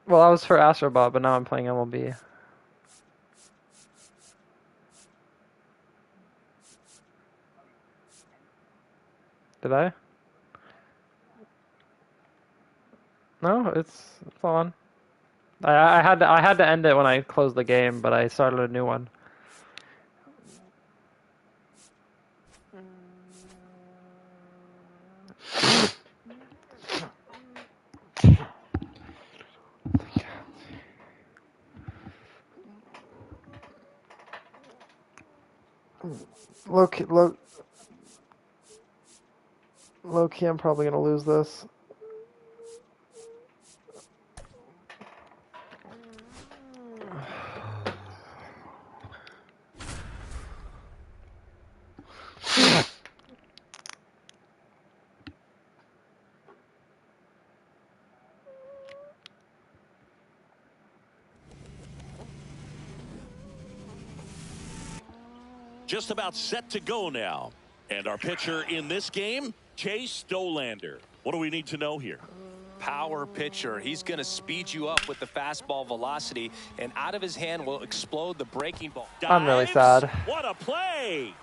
Well, I was for Astrobot, but now I'm playing MLB. Did I? No, it's on. I had to end it when I closed the game, but I started a new one. Low key, low key, I'm probably gonna lose this. Just about set to go now. And our pitcher in this game, Chase Dolander. What do we need to know here? Power pitcher. He's going to speed you up with the fastball velocity, and out of his hand will explode the breaking ball. I'm really sad. What a play!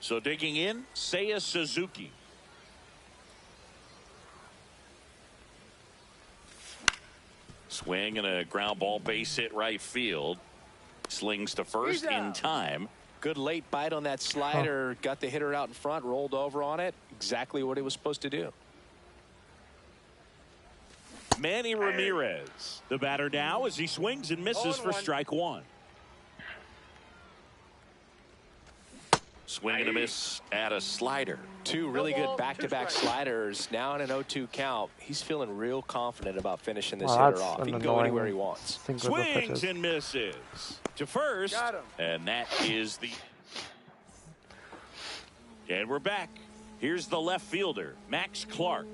So digging in, Seiya Suzuki. Swing and a ground ball, base hit right field. Slings to first in time. Good late bite on that slider. Got the hitter out in front, rolled over on it. Exactly what he was supposed to do. Manny Ramirez, the batter now as he swings and misses for strike one. Swing and a miss at a slider. Two really good back-to-back sliders. Now in an 0-2 count. He's feeling real confident about finishing this hitter off. He can go anywhere he wants. Swings and misses to first, and that is the. And we're back. Here's the left fielder, Max Clark.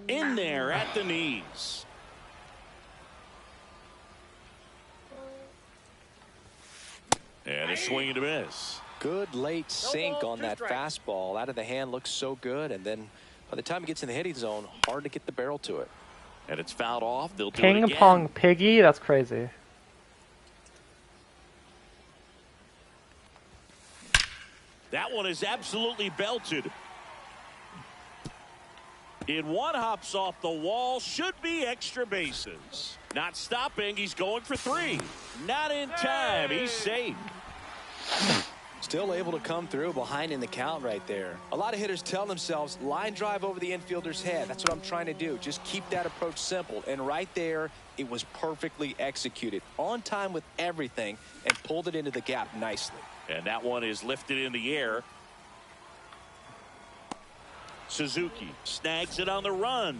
In there at the knees. And a swing and a miss. Good late sink on that fastball. Out of the hand, looks so good. And then by the time he gets in the hitting zone, hard to get the barrel to it. And it's fouled off. They'll do it Ping again. pong piggy? That's crazy. That one is absolutely belted. In one, hops off the wall. Should be extra bases. Not stopping. He's going for three. Not in time. He's safe. Still able to come through behind in the count right there. A lot of hitters tell themselves, line drive over the infielder's head. That's what I'm trying to do. Just keep that approach simple. And right there, it was perfectly executed. On time with everything and pulled it into the gap nicely. And that one is lifted in the air. Suzuki snags it on the run.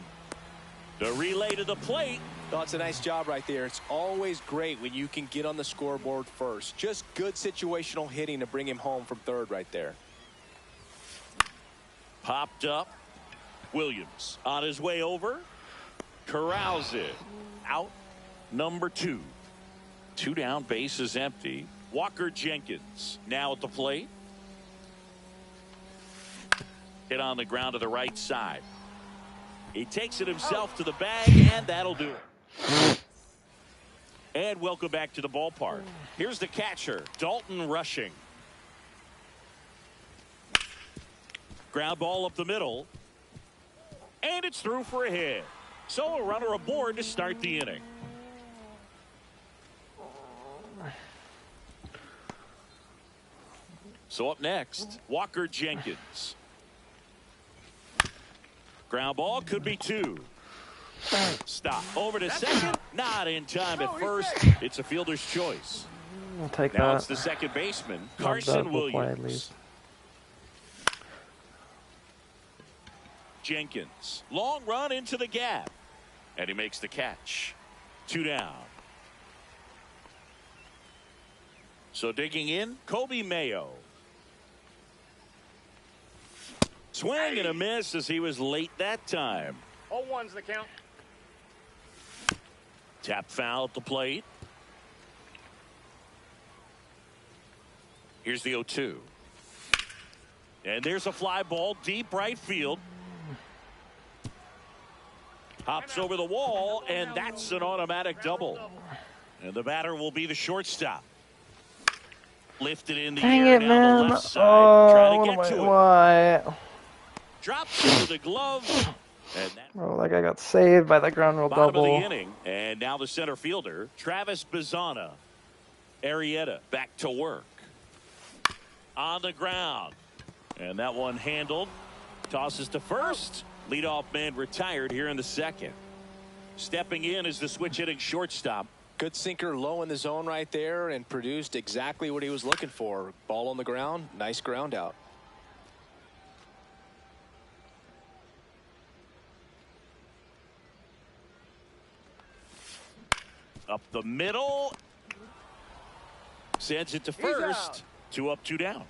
The relay to the plate. Oh, it's a nice job right there. It's always great when you can get on the scoreboard first. Just good situational hitting to bring him home from third right there. Popped up. Williams on his way over. Corrals it. Out number two. Two down, base is empty. Walker Jenkins now at the plate. Hit on the ground to the right side. He takes it himself to the bag, and that'll do it. And welcome back to the ballpark. Here's the catcher, Dalton Rushing. Ground ball up the middle. And it's through for a hit. So a runner aboard to start the inning. So up next, Walker Jenkins. Ground ball could be two. Stop. Over to second. Not in time at first. It's a fielder's choice. I'll take Now that. it's the second baseman, Love Carson that. We'll play at Williams. least. Jenkins. Long run into the gap. And he makes the catch. Two down. So digging in, Kobe Mayo. Swing and a miss as he was late that time. 0-1's the count. Tap foul at the plate. Here's the 0-2. And there's a fly ball deep right field. Hops over the wall, and that's an automatic double. And the batter will be the shortstop. Lifted in the Dang air it, down the man. left side. Trying to What get am to it. Why? Drops into the glove. And that Oh, that guy got saved by the ground rule bottom of the double. inning. And now the center fielder, Travis Bazzana. Arrieta back to work. On the ground. And that one handled. Tosses to first. Leadoff man retired here in the second. Stepping in is the switch hitting shortstop. Good sinker low in the zone right there and produced exactly what he was looking for. Ball on the ground. Nice ground out. Up the middle. Sends it to first. 2 up, 2 down.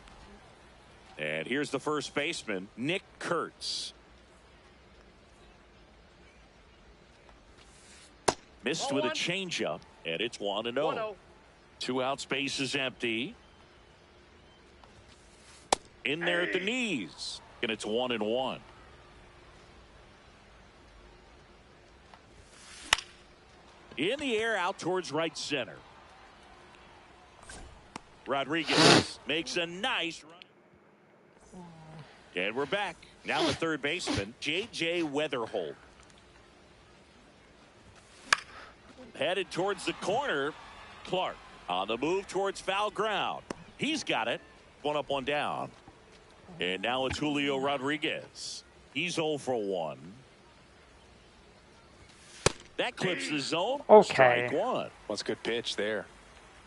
And here's the first baseman, Nick Kurtz. Missed with a changeup, and it's 1-0. 2 outs, base is empty. In there at the knees, and it's 1-1. In the air, out towards right center. Rodriguez makes a nice run. And we're back. Now the third baseman, J.J. Weatherholt. Headed towards the corner. Clark on the move towards foul ground. He's got it. 1 up, 1 down. And now it's Julio Rodriguez. He's 0 for 1. That clips the zone. Okay. Strike 1. What's a good pitch there.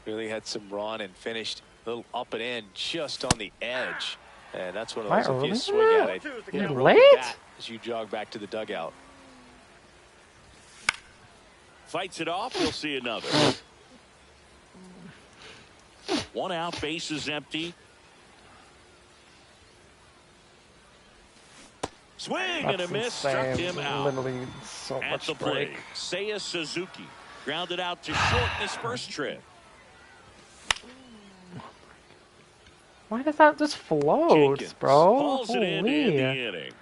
Really had some run and finished a little up and in just on the edge. And that's one of those, if you swing at it, You're roll late? the bat as you jog back to the dugout. Fights it off. We'll see another. 1 out. Base is empty. Swing and a miss. Struck him out. Literally so At much the break. plate, Seiya Suzuki grounded out to short in his first trip. Why does that just float, Jenkins bro? hauls it in to end the Holy. inning.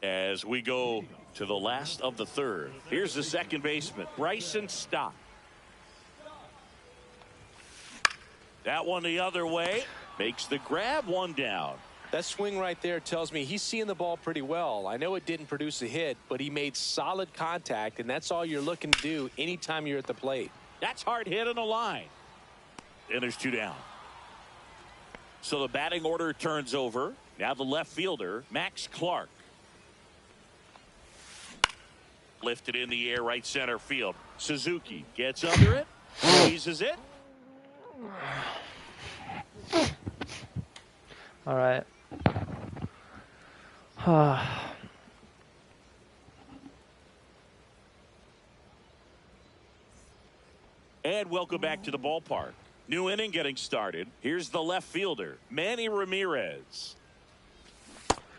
As we go to the last of the third, here's the second baseman, Bryson Stott. That one the other way, makes the grab, 1 down. That swing right there tells me he's seeing the ball pretty well. I know it didn't produce a hit, but he made solid contact, and that's all you're looking to do anytime you're at the plate. That's hard hit on the line. And there's 2 down. So the batting order turns over. Now the left fielder, Max Clark. Lifted in the air, right center field. Suzuki gets under it, squeezes it. All right. And welcome back to the ballpark. New inning getting started. Here's the left fielder, Manny Ramirez.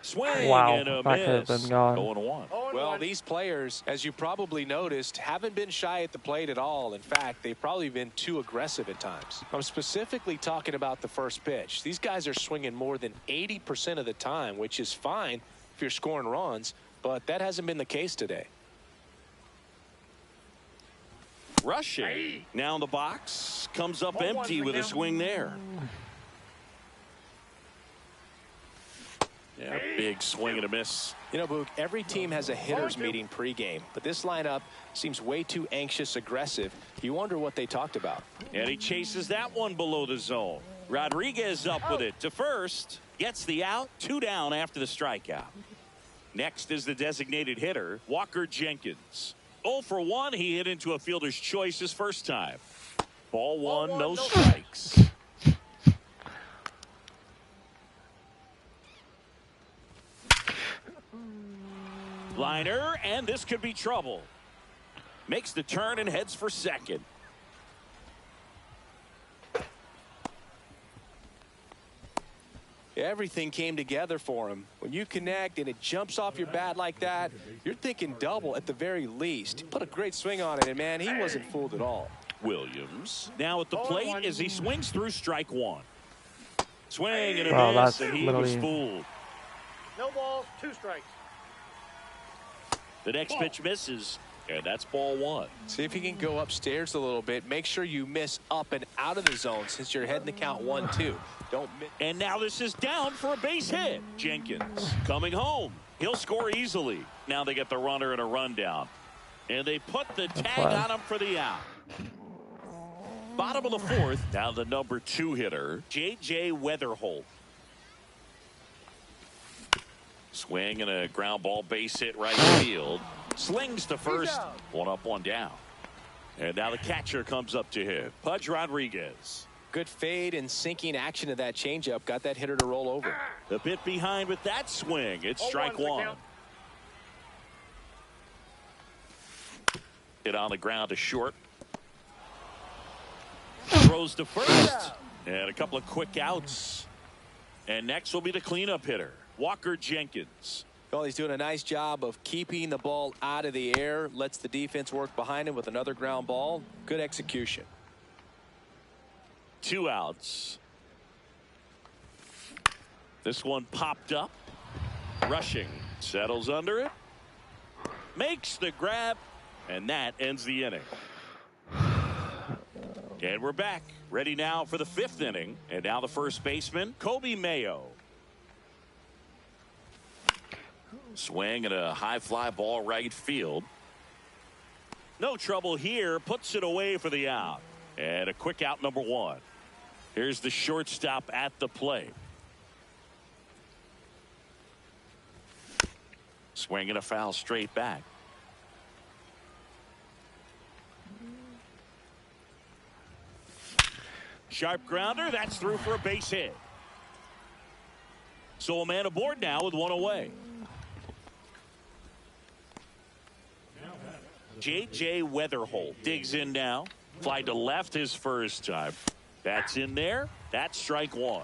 Swing Wow, and a that could have miss. been gone. 0-1. Well, these players, as you probably noticed, haven't been shy at the plate at all. In fact, they've probably been too aggressive at times. I'm specifically talking about the first pitch. These guys are swinging more than 80% of the time, which is fine if you're scoring runs, but that hasn't been the case today. Rushing. Now in the box. Comes up empty with a swing there. Yeah, big swing and a miss. You know, Boog, every team has a hitters meeting pregame, but this lineup seems way too anxious, aggressive. You wonder what they talked about. And he chases that one below the zone. Rodriguez up with it to first. Gets the out. 2 down after the strikeout. Next is the designated hitter, Walker Jenkins. 0 for 1. He hit into a fielder's choice his first time. Ball 1, no strikes. Liner, and this could be trouble. Makes the turn and heads for second. Everything came together for him. When you connect and it jumps off your bat like that, you're thinking double at the very least. He put a great swing on it, and man, he wasn't fooled at all. Williams now at the plate as he swings through strike one. Swing and a Wow, miss, that's and he was literally... fooled. No balls, 2 strikes. The next pitch misses, and that's ball one. See if you can go upstairs a little bit. Make sure you miss up and out of the zone since you're heading the count 1-2. Don't miss. And now this is down for a base hit. Jenkins coming home. He'll score easily. Now they get the runner and a rundown. And they put the tag on him for the out. Bottom of the fourth. Now the number 2 hitter, J.J. Weatherholt. Swing and a ground ball base hit right field. Slings to first. 1 up, 1 down. And now the catcher comes up to him. Pudge Rodriguez. Good fade and sinking action to that changeup. Got that hitter to roll over. A bit behind with that swing. It's strike 1. Hit on the ground to short. Throws to first. And a couple of quick outs. And next will be the cleanup hitter, Walker Jenkins. Well, he's doing a nice job of keeping the ball out of the air. Lets the defense work behind him with another ground ball. Good execution. 2 outs. This one popped up. Rushing. Settles under it. Makes the grab. And that ends the inning. And we're back. Ready now for the 5th inning. And now the first baseman, Kobe Mayo. Swing and a high fly ball right field. No trouble here. Puts it away for the out. And a quick out, number 1. Here's the shortstop at the plate. Swing and a foul straight back. Sharp grounder. That's through for a base hit. So a man aboard now with 1 away. J.J. Weatherholt digs in now. Fly to left his first time. That's in there. That's strike 1.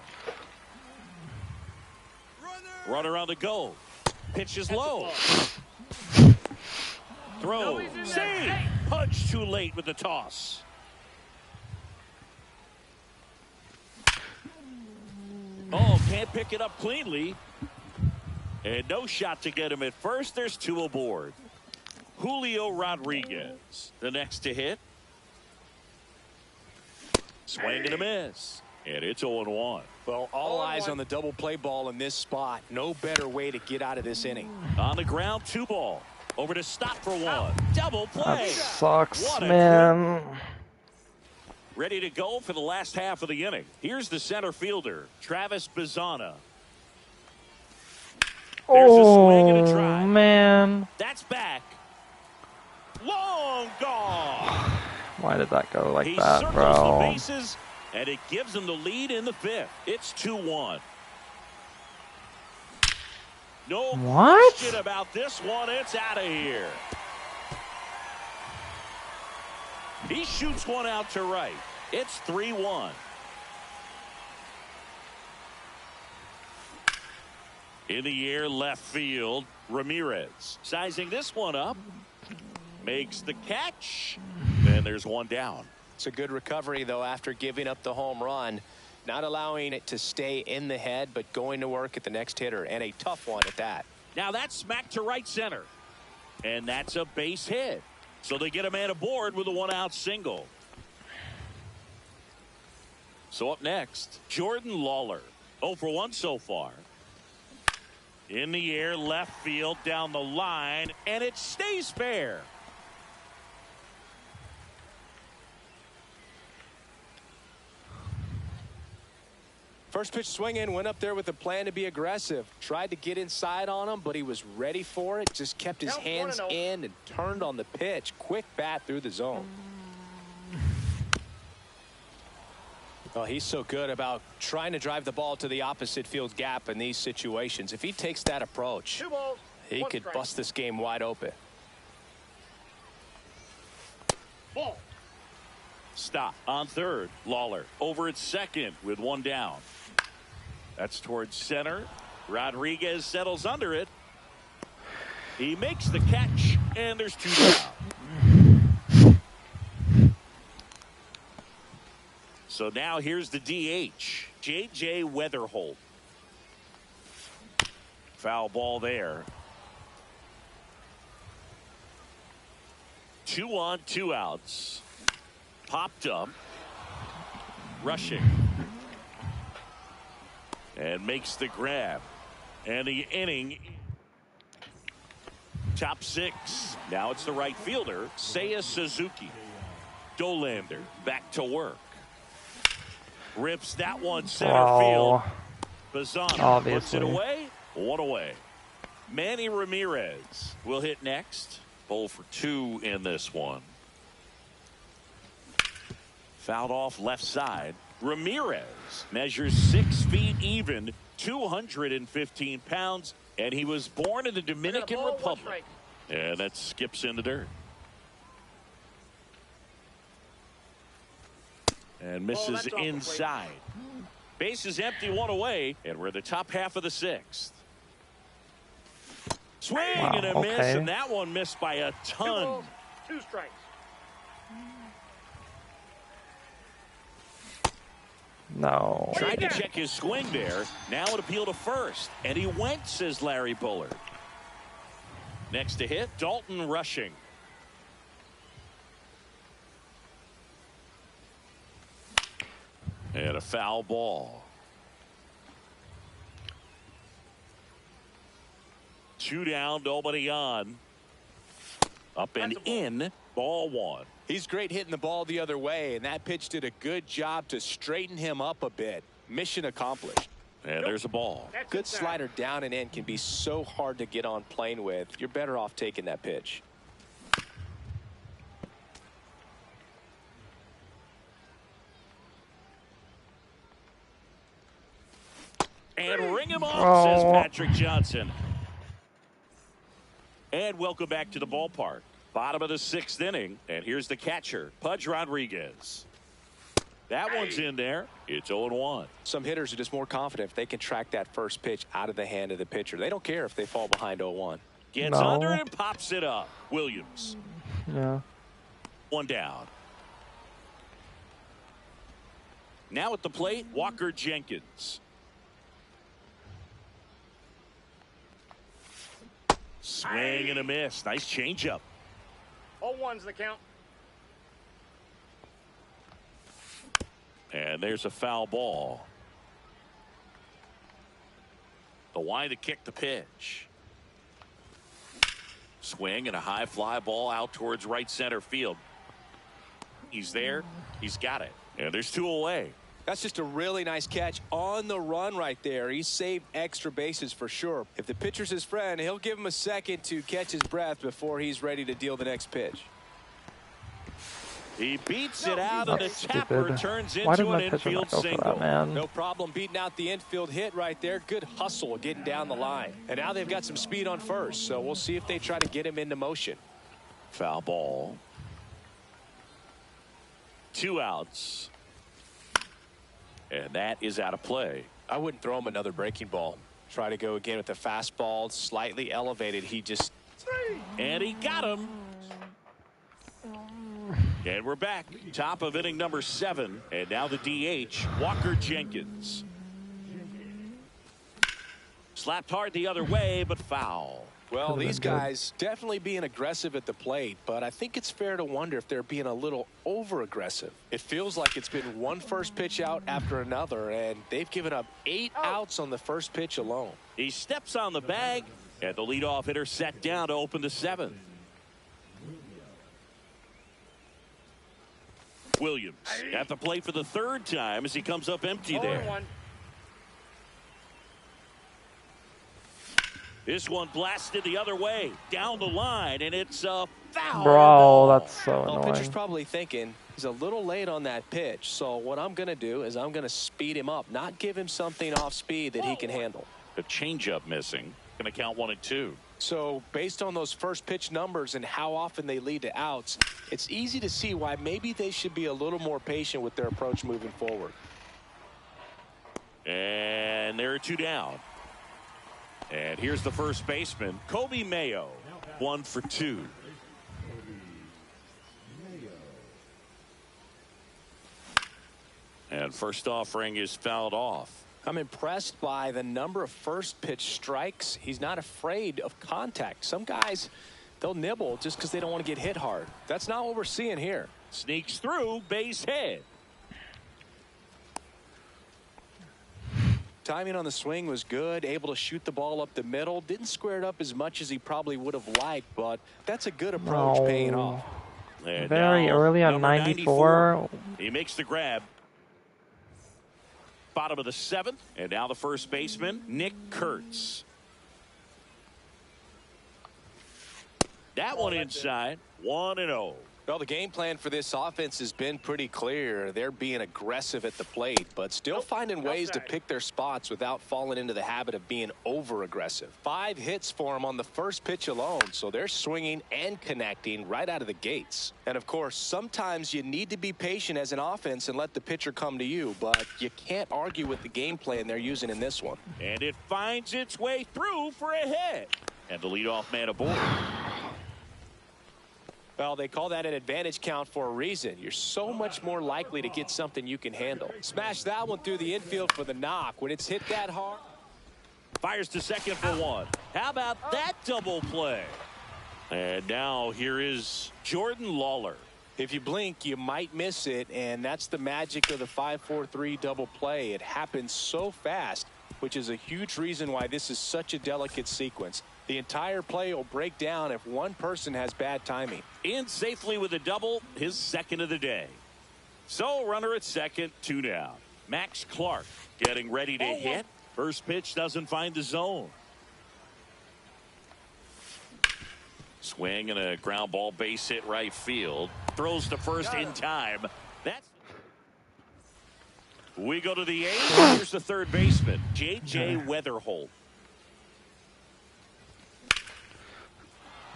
Runner on the go. Pitch is low. Throw. See. Punch too late with the toss. Oh, can't pick it up cleanly. And no shot to get him at first. There's 2 aboard. Julio Rodriguez, the next to hit. Swing and a miss. And it's 0-1. Well, all eyes on the double play ball in this spot. No better way to get out of this inning. On the ground, 2 ball. Over to stop for 1. Double play. That sucks, man. Ready to go for the last half of the inning. Here's the center fielder, Travis Bazzana. There's a swing and a drive. Man. That's back. Long gone. Why did that go like He that, circles bro? the bases, and it gives him the lead in the 5th. It's 2-1. No question about this one. It's out of here. He shoots one out to right. It's 3-1. In the air, left field, Ramirez sizing this one up. Makes the catch. And there's 1 down. It's a good recovery, though, after giving up the home run. Not allowing it to stay in the head, but going to work at the next hitter. And a tough one at that. Now that's smacked to right center. And that's a base hit. So they get a man aboard with a 1-out single. So up next, Jordan Lawler. 0 for 1 so far. In the air, left field, down the line, and it stays fair. First pitch swinging, went up there with a plan to be aggressive. Tried to get inside on him, but he was ready for it. Just kept his hands in and turned on the pitch. Quick bat through the zone. Well, he's so good about trying to drive the ball to the opposite field gap in these situations. If he takes that approach, he could bust this game wide open. Ball. Stop on third. Lawler over at second with 1 down. That's towards center. Rodriguez settles under it. He makes the catch, and there's 2 down. So now here's the DH, J.J. Weatherholt. Foul ball there. 2 on, 2 outs. Popped up. Rushing. And makes the grab. And the inning. Top 6. Now it's the right fielder, Seiya Suzuki. Dolander back to work. Rips that one center field. Bazana puts it away. 1 away. Manny Ramirez will hit next. 0 for 2 in this one. Fouled off left side. Ramirez measures 6 feet even, 215 pounds, and he was born in the Dominican Republic. And that skips in the dirt. And misses inside. Base is empty, 1 away, and we're in the top half of the 6th. Swing and a miss, and that one missed by a ton. 2 balls, 2 strikes. No. Tried to check his swing there. Now an appeal to first. And he went, says Larry Bullard. Next to hit, Dalton Rushing. And a foul ball. 2 down, nobody on. Up and in, ball 1. He's great hitting the ball the other way, and that pitch did a good job to straighten him up a bit. Mission accomplished. And there's a ball. Good slider down and in can be so hard to get on plane with. You're better off taking that pitch. And ring him off, says Patrick Johnson. And welcome back to the ballpark. Bottom of the 6th inning. And here's the catcher, Pudge Rodriguez. That one's in there. It's 0-1. Some hitters are just more confident if they can track that first pitch out of the hand of the pitcher. They don't care if they fall behind 0-1. Gets under it and pops it up. Williams. Yeah. 1 down. Now at the plate, Walker Jenkins. Swing and a miss. Nice changeup. 0-1's the count. And there's a foul ball. The wind to kick the pitch. Swing and a high fly ball out towards right center field. He's there. He's got it. And there's 2 away. That's just a really nice catch on the run right there. He saved extra bases for sure. If the pitcher's his friend, he'll give him a second to catch his breath before he's ready to deal the next pitch. He beats it out, and the tapper turns Why into didn't an my pitcher infield not go for single. that, man? No problem beating out the infield hit right there. Good hustle getting down the line. And now they've got some speed on first, so we'll see if they try to get him into motion. Foul ball. 2 outs. And that is out of play. I wouldn't throw him another breaking ball. Try to go again with the fastball, slightly elevated. He just... And he got him. And we're back. Top of inning number 7. And now the DH, Walker Jenkins. Slapped hard the other way, but foul. Well, these guys definitely being aggressive at the plate, but I think it's fair to wonder if they're being a little over-aggressive. It feels like it's been one first pitch out after another, and they've given up 8 outs on the first pitch alone. He steps on the bag, and the leadoff hitter set down to open the 7th. Williams at the plate for the 3rd time as he comes up empty there. 0-1. This one blasted the other way down the line, and it's a foul. Bro, that's so Well, annoying. pitcher's probably thinking he's a little late on that pitch, so what I'm going to do is I'm going to speed him up, not give him something off speed that he can handle. The changeup missing. Going to count 1 and 2. So based on those first pitch numbers and how often they lead to outs, it's easy to see why maybe they should be a little more patient with their approach moving forward. And there are 2 down. And here's the first baseman, Kobe Mayo, 1 for 2. And first offering is fouled off. I'm impressed by the number of first pitch strikes. He's not afraid of contact. Some guys, they'll nibble just because they don't want to get hit hard. That's not what we're seeing here. Sneaks through, base hit. Timing on the swing was good, able to shoot the ball up the middle. Didn't square it up as much as he probably would have liked, but that's a good approach paying off. And Very early on number 94. He makes the grab. Bottom of the 7th, and now the first baseman, Nick Kurtz. That one inside, 1-0. Well, the game plan for this offense has been pretty clear. They're being aggressive at the plate, but still finding ways to pick their spots without falling into the habit of being over-aggressive. 5 hits for them on the first pitch alone, so they're swinging and connecting right out of the gates. And, of course, sometimes you need to be patient as an offense and let the pitcher come to you, but you can't argue with the game plan they're using in this one. And it finds its way through for a hit. And the leadoff man aboard. Well, they call that an advantage count for a reason. You're so much more likely to get something you can handle. Smash that one through the infield for the knock. When it's hit that hard. Fires to second for 1. How about that double play? And now here is Jordan Lawler. If you blink, you might miss it, and that's the magic of the 5-4-3 double play. It happens so fast, which is a huge reason why this is such a delicate sequence. The entire play will break down if one person has bad timing. In safely with a double, his second of the day. So runner at second, 2 down. Max Clark getting ready to hit. First pitch doesn't find the zone. Swing and a ground ball, base hit right field. Throws to first in time. That's. We go to the 8th. Here's the third baseman, J.J. Weatherholt.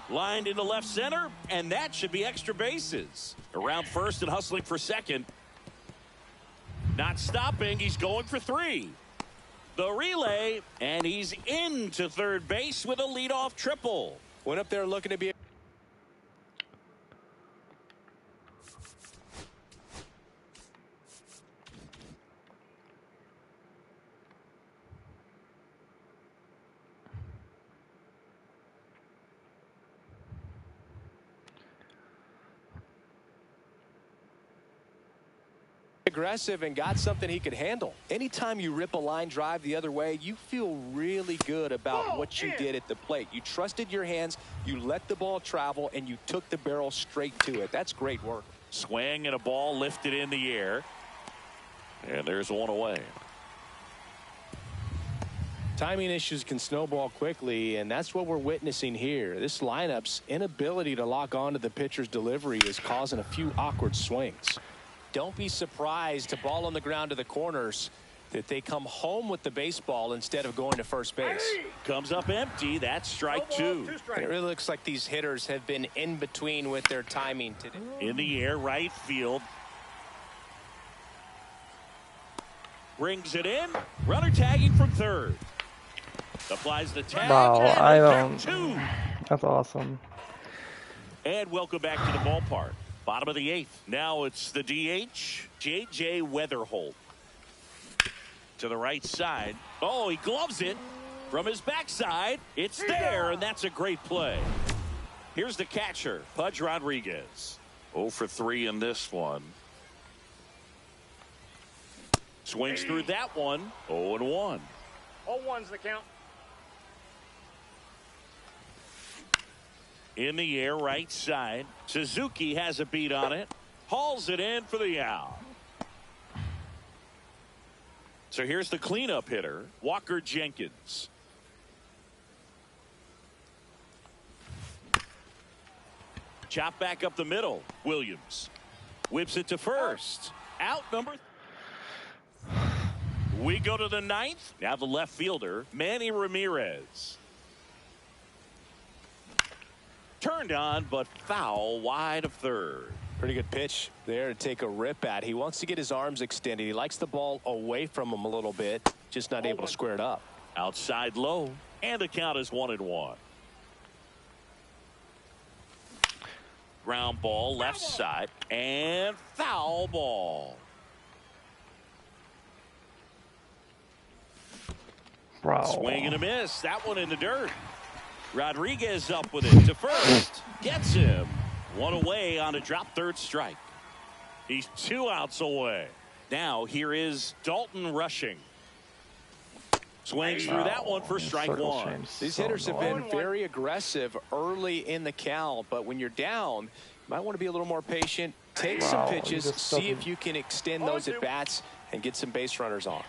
Lined into left center, and that should be extra bases. Around first and hustling for second. Not stopping, he's going for 3. The relay, and he's into third base with a leadoff triple. Went up there looking to be. Aggressive and got something he could handle. Anytime you rip a line drive the other way, you feel really good about what you did at the plate. You trusted your hands, you let the ball travel, and you took the barrel straight to it. That's great work. Swing and a ball lifted in the air. And there's one away. Timing issues can snowball quickly, and that's what we're witnessing here. This lineup's inability to lock onto the pitcher's delivery is causing a few awkward swings. Don't be surprised to ball on the ground to the corners that they come home with the baseball instead of going to first base. Comes up empty. That's strike 2. It really looks like these hitters have been in between with their timing today. In the air, right field. Brings it in. Runner tagging from third. Applies the tag. Wow, and I count don't. 2. That's awesome. And welcome back to the ballpark. Bottom of the 8th. Now it's the DH, J.J. Weatherholt. To the right side. Oh, he gloves it from his backside. It's there, and that's a great play. Here's the catcher, Pudge Rodriguez. 0 for 3 in this one. Swings through that one. 0-1. 0-1's the count. In the air, right side. Suzuki has a beat on it. Hauls it in for the out. So here's the cleanup hitter, Walker Jenkins. Chop back up the middle. Williams whips it to first. Out number. We go to the 9th. Now the left fielder, Manny Ramirez. Turned on, but foul wide of third. Pretty good pitch there to take a rip at. He wants to get his arms extended. He likes the ball away from him a little bit. just not able to square it up. Outside low, and the count is 1-1. Ground ball left side, and foul ball. Bro. Swing and a miss. That one in the dirt. Rodriguez up with it to first. Gets him. One away on a drop third strike. He's 2 outs away. Now here is Dalton rushing. Swings through that one for strike one. These hitters have been very aggressive early in the count, but when you're down, you might want to be a little more patient. Take some pitches, see if you can extend those at bats and get some base runners on.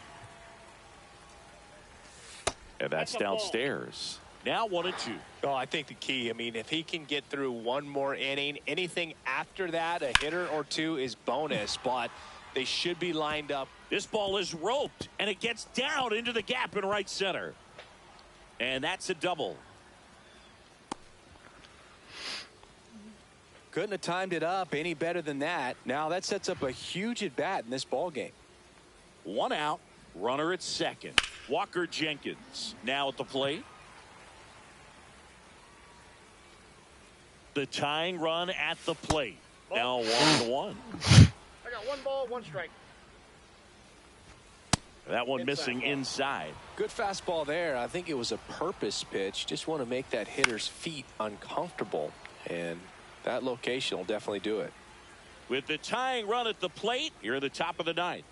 And that's downstairs. Now 1-2. Oh, I think the key, I mean, if he can get through one more inning, anything after that, a hitter or two is bonus, but they should be lined up. This ball is roped, and it gets down into the gap in right center. And that's a double. Couldn't have timed it up any better than that. Now that sets up a huge at bat in this ball game. 1 out, runner at second. Walker Jenkins now at the plate. The tying run at the plate. Now 1-1. I got 1 ball, 1 strike. That one missing inside. Good fastball there. I think it was a purpose pitch. Just want to make that hitter's feet uncomfortable. And that location will definitely do it. With the tying run at the plate, you're at the top of the 9th.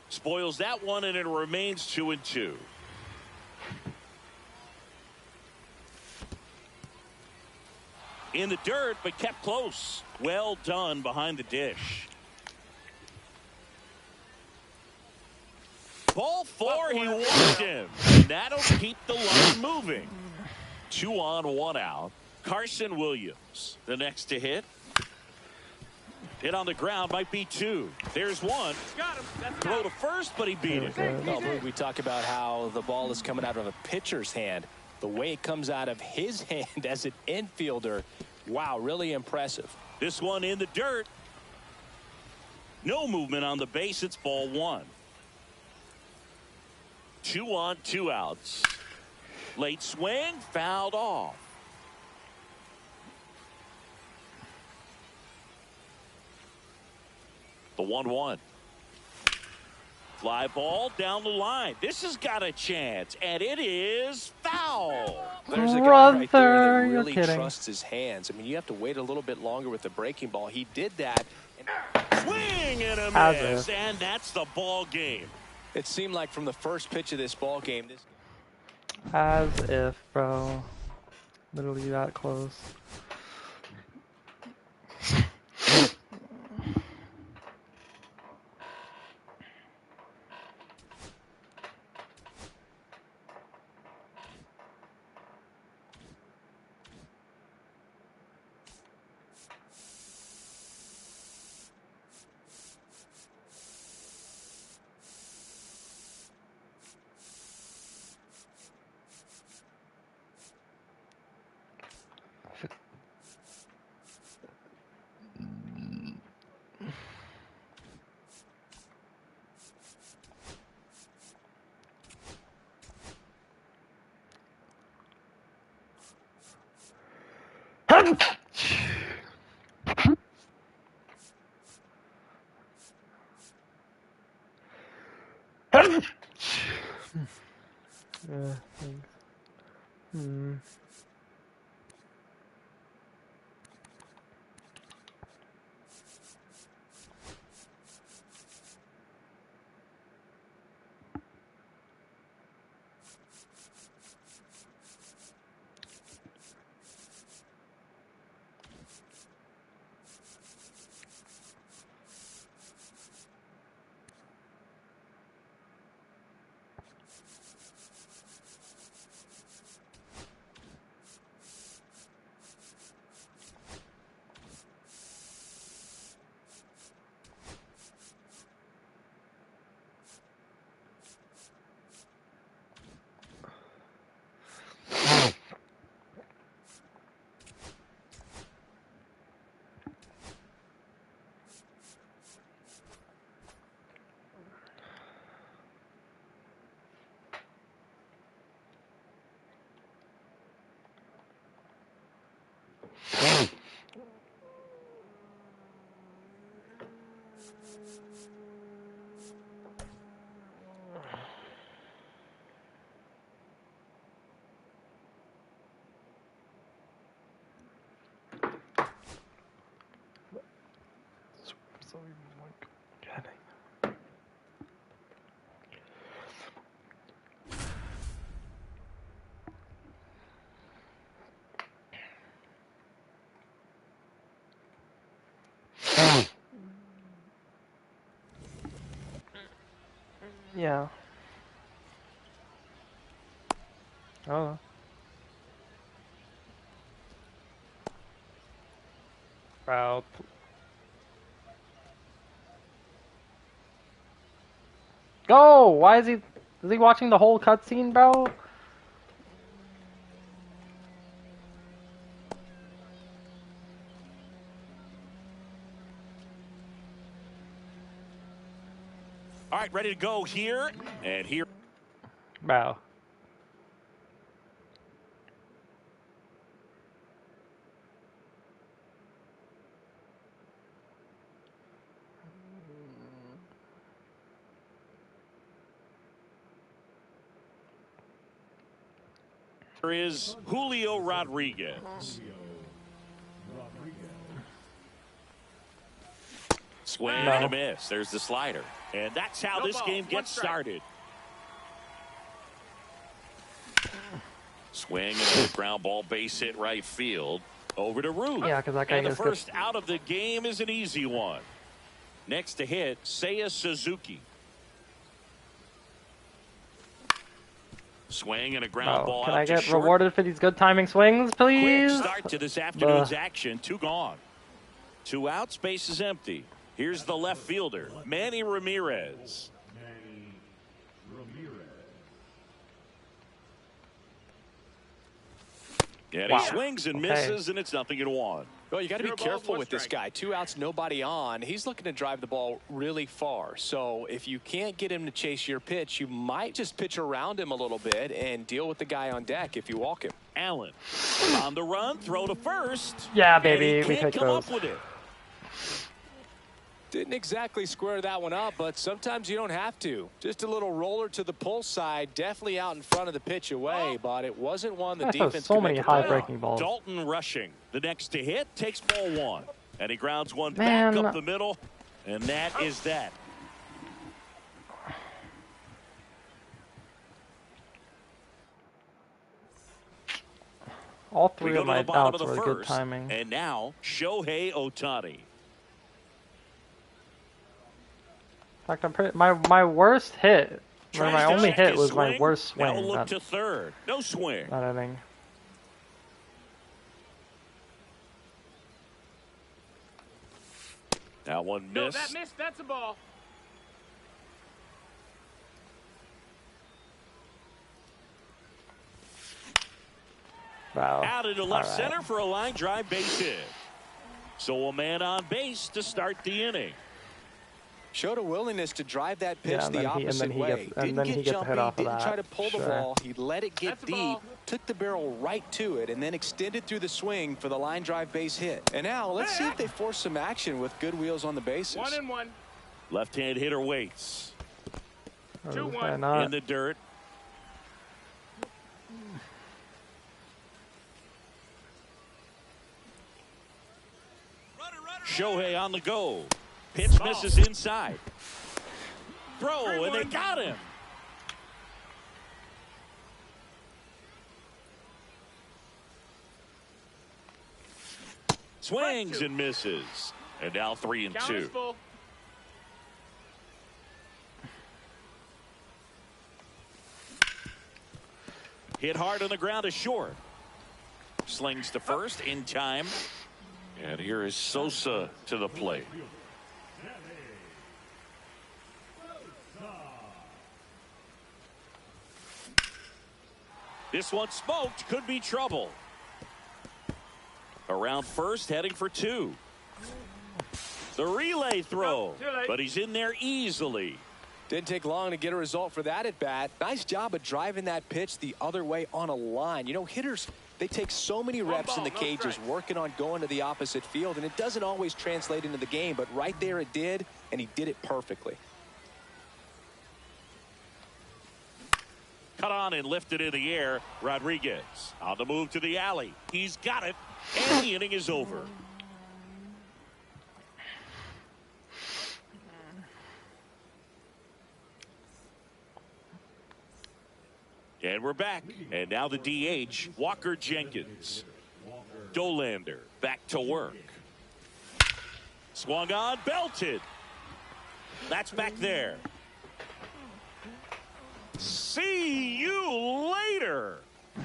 Spoils that one, and it remains 2-2. In the dirt, but kept close. Well done behind the dish. Ball 4, he walked him. And that'll keep the line moving. 2 on, 1 out. Carson Williams, the next to hit. Hit on the ground, might be 2. There's 1. Got him. Throw to first, but he beat it. Oh, we talk about how the ball is coming out of a pitcher's hand. The way it comes out of his hand as an infielder, wow, really impressive. This one in the dirt. No movement on the base. It's ball 1. 2 on, 2 outs. Late swing, fouled off. The 1-1. Fly ball down the line. This has got a chance, and it is foul. There's a guy right there that really trusts his hands. I mean, you have to wait a little bit longer with the breaking ball. He did that. Swing and a miss, and that's the ball game. It seemed like from the first pitch of this ball game. As if, bro. Literally that close. Thanks. So like, getting. Yeah. Oh. Bro. Go! Why is he? Is he watching the whole cutscene, bro? All right, ready to go here. And here. Bro. Is Julio Rodriguez. Swing and a miss. There's the slider. And that's how this game gets started. Swing and a ground ball, base hit right field. Over to Root. Yeah, because that guy and the is first out of the game is an easy one. Next to hit, Seiya Suzuki. Swing and a ground ball. Can out I to get short. rewarded for these good timing swings, please? Quick start to this afternoon's action. 2 gone. 2 out. Space is empty. Here's the left fielder, Manny Ramirez. And he swings and misses, and it's 0-1. Well, you got to be careful with this guy. 2 outs, nobody on. He's looking to drive the ball really far. So if you can't get him to chase your pitch, you might just pitch around him a little bit and deal with the guy on deck if you walk him. Allen on the run, throw to first. Yeah, baby, and he we can't take come those. up with it. Didn't exactly square that one up, but sometimes you don't have to. Just a little roller to the pull side, definitely out in front of the pitch away, but it wasn't one the defense so could many make a high play breaking on. balls. Dalton rushing. The next to hit takes ball 1. And he grounds one Man. back up the middle. And that is that. All We 3 go of to my the bottom outs of the were good first. timing. And now, Shohei Ohtani. In fact, I'm pretty, my worst hit, or my Tries to only check hit his was my swing. worst Now swing. look That, to third. No swing. that inning. That one No, missed. that missed. That's a ball. Wow. Out into left center for a line drive base hit. So a man on base to start the inning. Showed a willingness to drive that pitch Yeah, and the then he- and opposite then he way. gets- and Didn't then he get gets a hit jumpy, off of didn't that. try to pull the Sure. ball. He let it get That's a deep, ball. took the barrel right to it, and then extended through the swing for the line drive base hit. And now let's see if they force some action with good wheels on the bases. 1-1. Left-hand hitter waits. Or 2-1. was that not? In the dirt. Shohei on the go. Pitch misses inside. Throw, and they got him. Swings and misses. And now 3-2. Count is full. Hit hard on the ground to short. Slings to first in time. And here is Sosa to the plate. This one smoked, could be trouble. Around first, heading for 2. The relay throw, but he's in there easily. Didn't take long to get a result for that at bat. Nice job of driving that pitch the other way on a line. You know, hitters, they take so many reps in the cages working on going to the opposite field, and it doesn't always translate into the game, but right there it did, and he did it perfectly. Cut on and lifted in the air. Rodriguez on the move to the alley. He's got it, and the inning is over. And we're back. And now the DH, Walker Jenkins. Dolander back to work. Swung on, belted. That's back there. See you later. Yeah,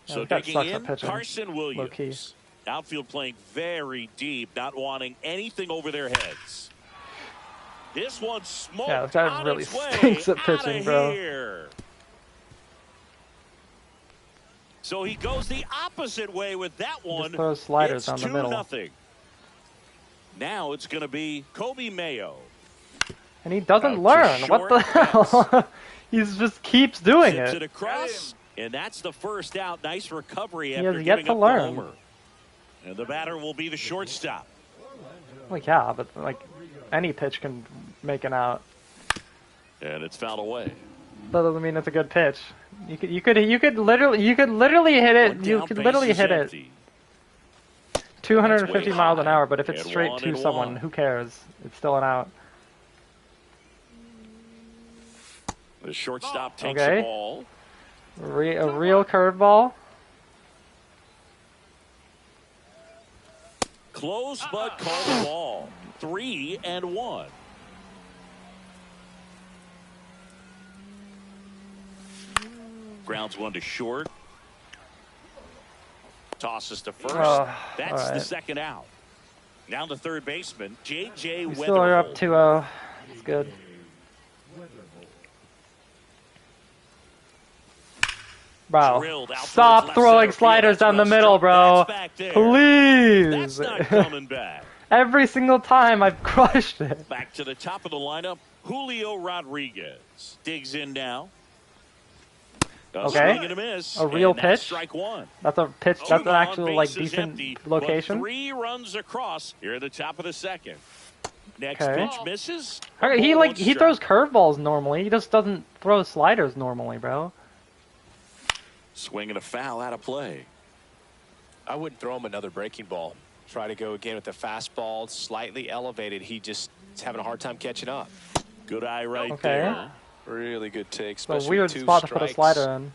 So that digging sucks in, at pitching, Carson Williams. Outfield playing very deep, not wanting anything over their heads. This one smoked. Yeah, this guy on really its way stinks at outta pitching, bro. Here. So he goes the opposite way with that one. Just throws sliders It's down the middle. 2-0. Now it's going to be Kobe Mayo. And he doesn't Out to learn. What the short. hell? He just keeps doing Zips it. it across, and that's the first out. Nice recovery He after has yet giving to up learn. the homer. And the batter will be the shortstop. Well, yeah, but like any pitch can make an out. And it's fouled away. That doesn't mean it's a good pitch. You could literally hit it. One You down, could base literally is hit it empty. 250 That's way miles an high. hour. But if it's And straight 1 to and someone, 1. who cares? It's still an out. The shortstop takes Okay. the ball. A real curveball. Close but called the ball. 3-1. Grounds one to short. Tosses to first. That's all the right. second out. Now the third baseman, J.J. We still are up 2-0. It's good. Bro, Drilled out towards stop left throwing center field. sliders That's down the well middle, struck. bro. That's back there. Please. That's not coming back. Every single time I've crushed it. Back to the top of the lineup, Julio Rodriguez digs in now. A Okay. swing and a miss. A real and that's pitch? Strike one. That's a pitch. Two That's an gone, actual like bases decent empty, location. But 3 runs across here at the top of the second. Next Okay. pitch misses. Okay, he Ball like one he strike. throws curveballs normally. He just doesn't throw sliders normally, bro. Swing and a foul out of play. I wouldn't throw him another breaking ball. Try to go again with the fastball, slightly elevated. He just is having a hard time catching up. Good eye right Okay. there. Really good take. It's a Especially weird with 2 spot to put a strikes. slider in.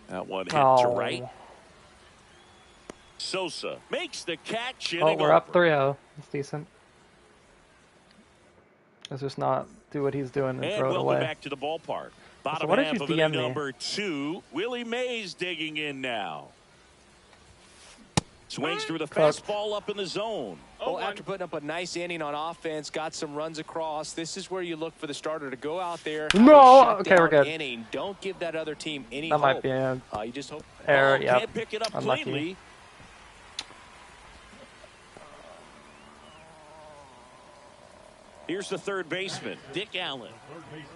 That one hit to Oh, right. Sosa makes the catch. oh, inning we're up over. 3-0. That's decent. Let's just not do what he's doing and And throw it welcome away. back to the ballpark. Bottom what if half he's of DM inning me? number 2. Willie Mays digging in now. Swings through the Cooked. fastball up in the zone. Well, after putting up a nice inning on offense, got some runs across, this is where you look for the starter to go out there. have a No! shutdown Okay, we're good. Inning. Don't give that other team any That hope. might be an You just hope. error. Oh, Yep. can't pick it up Unlucky. cleanly. Here's the third baseman, Dick Allen.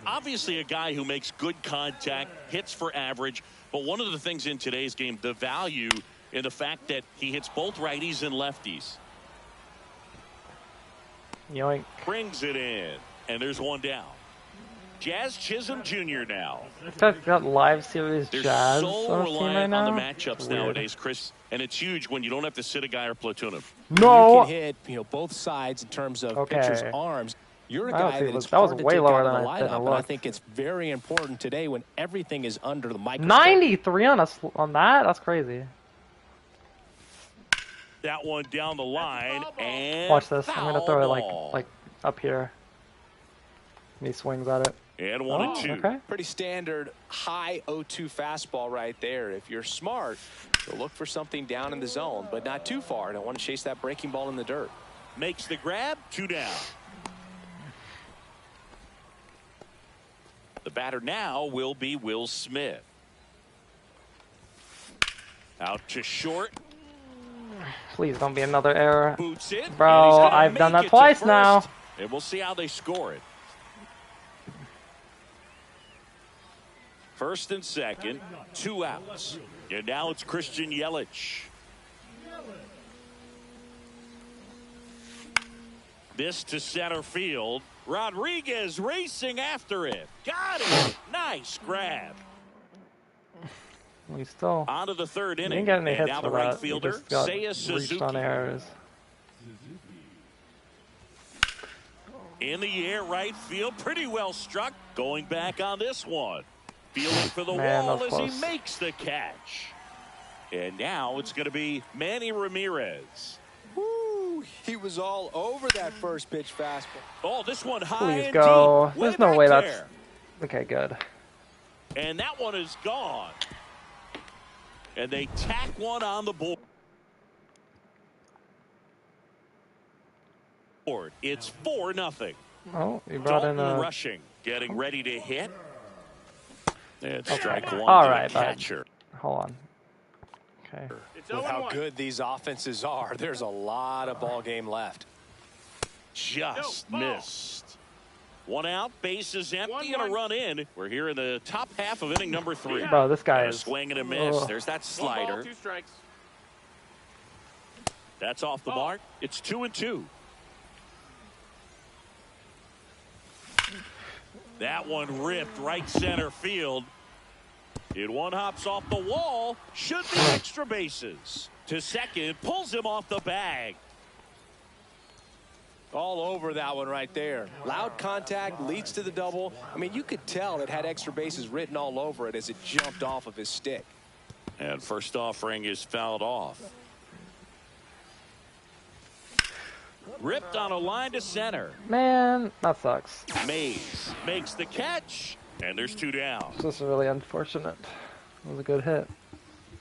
Obviously a guy who makes good contact, hits for average, but one of the things in today's game, the value in the fact that he hits both righties and lefties. Yoink. Brings it in, and there's one down. Jazz Chisholm Jr. now. This guy's got live series They're Jazz so on his team right reliant now. on the matchups Weird. nowadays, Chris, and it's huge when you don't have to sit a guy or platoon him. No. You can hit, both sides in terms of Okay. pitchers' arms. You're a I don't guy think that it is was- that was hard to way take lower out of than the I- than lineup, it and I looked. think it's very important today when everything is under the microscope. 93 on on that? That's crazy. That one down the line, and Watch this. I'm gonna throw it foul ball. like up here. And he swings at it. And 1 and 2. Okay. Pretty standard high 0-2 fastball right there. If you're smart, you'll look for something down in the zone, but not too far. Don't want to chase that breaking ball in the dirt. Makes the grab, 2 down. The batter now will be Will Smith. Out to short, Please don't be another error. boots it. Bro, and he's gonna I've make done that it to twice first, now. And we'll see how they score it. First and second, 2 outs. And now it's Christian Yelich. This to center field. Rodriguez racing after it. Got it. Nice grab. We still On to the third he inning. didn't get any And hits now for the right that. He fielder, just got Seiya reached Suzuki. on errors. In the air, right field, pretty well struck. Going back on this one. Feeling for the Man, that wall was as he close. makes the catch. And now it's going to be Manny Ramirez. Woo! He was all over that first pitch fastball. Oh, this one high Please and go. deep. Way There's no back way that's... there. Okay, good. And that one is gone. And they tack one on the board. It's 4-0. Oh, you brought in Dalton a... rushing, getting ready to hit. And Okay. strike one All to right, the bud. catcher. Hold on. Okay. It's With 0-1. how good these offenses are, there's a lot of ball game left. Just No, ball. missed. One out, base is empty, 1-1. and a run in. We're here in the top half of inning number 3. Bro, this guy And a is... swing and a miss. Ugh. There's that 1 ball, slider. 2 strikes. That's off the Ball. mark. It's 2-2. That one ripped right center field. It one hops off the wall. Should be extra bases. To second, pulls him off the bag. All over that one right there. Loud contact leads to the double. I mean, you could tell it had extra bases written all over it as it jumped off of his stick. And first offering is fouled off. Ripped on a line to center. Man, that sucks. Mays makes the catch, and there's 2 down. This is really unfortunate. It was a good hit.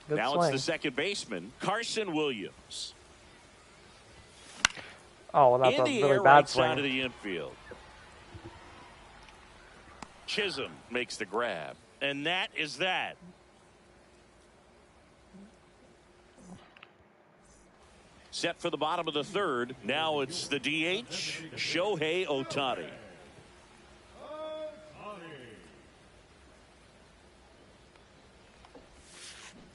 Good Now swing. it's the second baseman, Carson Williams. Oh, well, that's In a the really air, bad right swing. side of the infield. Chisholm makes the grab, and that is that. Set for the bottom of the third. Now it's the DH, Shohei Ohtani.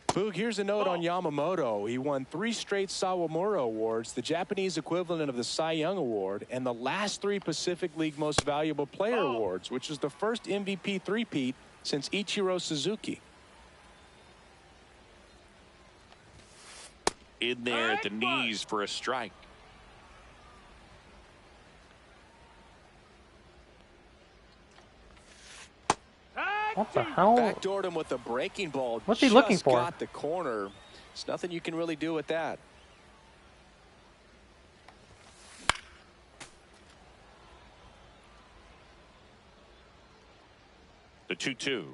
Boog, here's a note on Yamamoto. He won 3 straight Sawamura Awards, the Japanese equivalent of the Cy Young Award, and the last 3 Pacific League Most Valuable Player Awards, which is the first MVP three-peat since Ichiro Suzuki. In there at the knees for a strike. What the hell? Backdoored him with a breaking ball. What's he looking Just for? got the corner. There's nothing you can really do with that. The 2-2.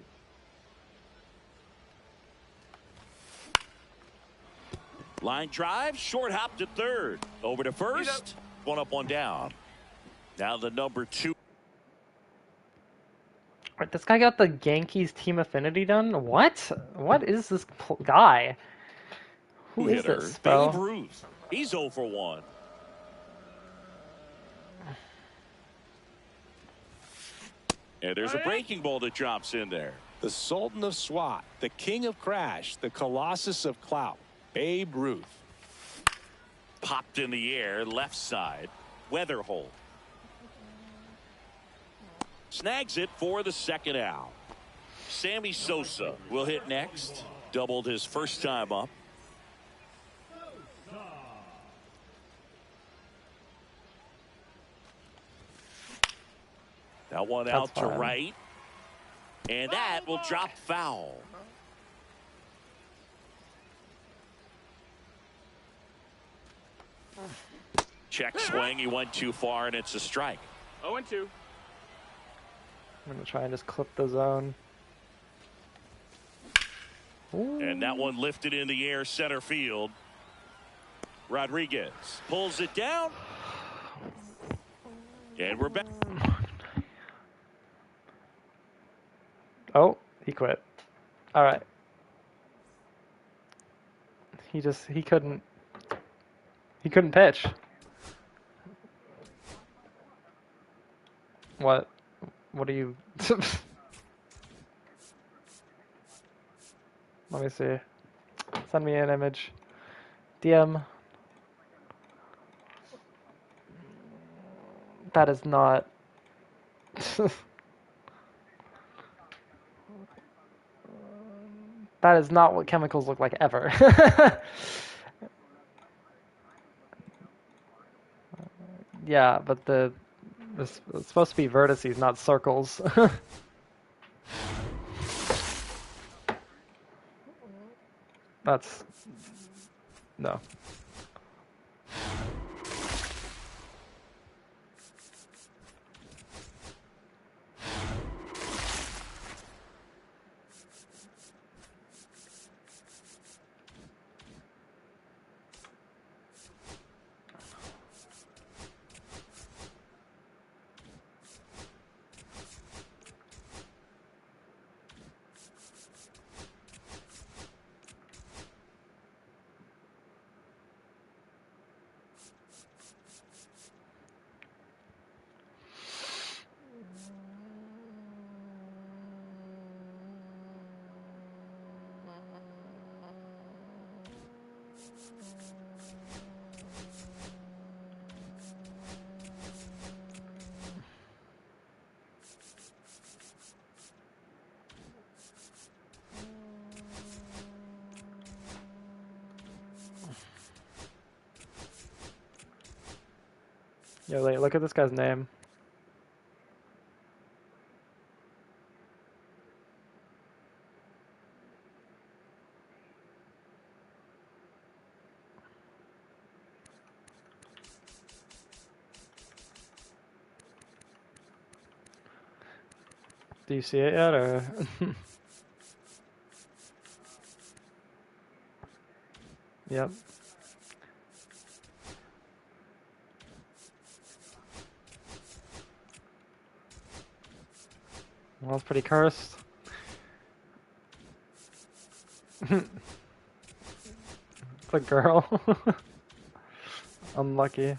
Line drive, short hop to third. Over to first. One up, one down. Now the number 2. Wait, this guy got the Yankees team affinity done? What? What is this guy? Who is hitter, this, bro? Babe Ruth. He's 0 for 1. And there's a breaking ball that drops in there. The Sultan of SWAT, the King of Crash, the Colossus of Clout, Babe Ruth. Popped in the air, left side. Weather hole. Snags it for the second out. Sammy Sosa will hit next. Doubled his first time up. That one That's out to fine. right. And that will drop foul. Check swing. He went too far, and it's a strike. 0-2. I'm gonna try and just clip the zone. Ooh. And that one lifted in the air, center field. Rodriguez pulls it down. And we're back. Oh, he quit. All right. He couldn't pitch. What are you? Let me see. Send me an image. DM. That is not. That is not what chemicals look like ever. Yeah, but the It's supposed to be vertices, not circles. That's no. Yo, like, look at this guy's name. Do you see it yet, or? Yep. Well, it's pretty cursed. It's a girl. Unlucky.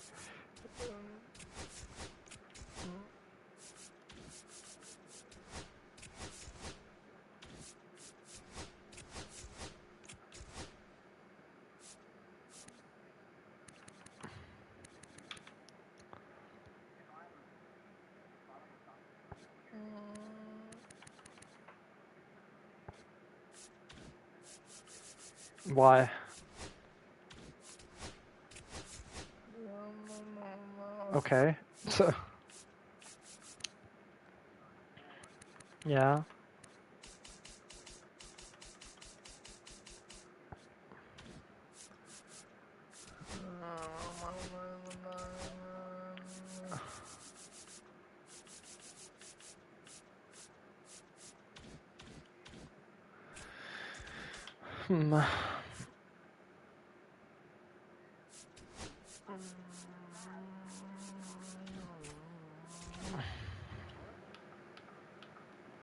Why? Okay. Yeah. Hmm.